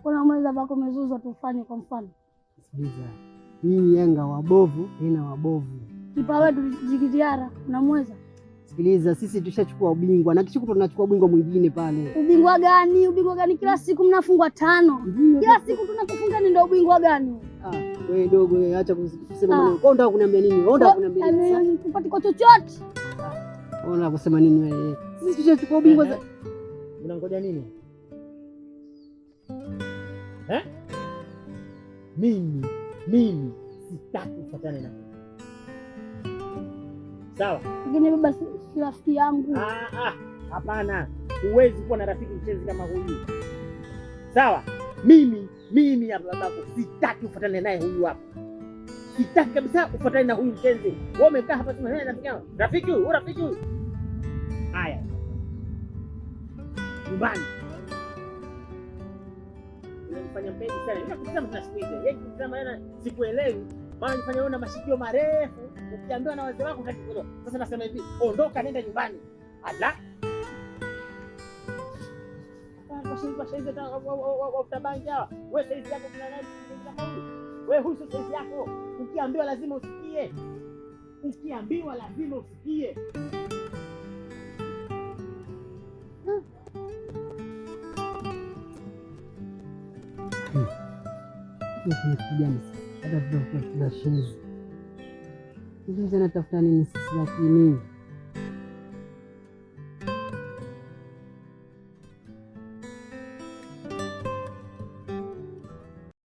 kuna mweza bako mezuzwa tufanye kwa mfano. Sikiliza. Hii Yanga wabovu tena wabovu. Kipa wetu Jigitiara na mweza. Sikiliza, sisi tushachukua ubingwa na kisha tunachukua ubingwa mwingine pale. Ubingwa gani? Ubingwa gani? Kila siku mnafungwa 5. Kila siku tunakufunga, ni ndio ubingwa gani? Wewe dogo wewe, acha kusema maneno. Kwa unataka kuniambia nini? Wewe unataka kuniambia nini? Tupate kwa chochote. Unataka kusema nini wewe? Sisi tushachukua ubingwa. Unangoja nini? Mimi sitaki kufuatana na sawa. Lakini baba si rafiki yangu. Hapana. Huwezi kuwa na rafiki mchezi kama huyu. Sawa? Mimi ya babako sitaki kufuatana naye huyu hapa. Sitaki kabisa kufuatana na huyu mchezi. Wewe umekaa hapa tu na rafiki yangu. Rafiki huyu. Haya. Nyumbani. Unafanya mbele sana. Ninakutazama tunasikiza. Yeye kutazama yana sikuelewi. Maana nifanya una mashikio marefu, ukiambiwa na wazee wako hadi kuelewa. Sasa nasema hivi, ondoka nenda nyumbani. Ala. Kwa saizi utabangi hawa. Wewe saizi yako kuna nani kama huyu? Wewe huyu saizi yako. Ukiambiwa lazima usikie. Kijana hata tunashinda. Sisi tunatafuta nini sisi lakini?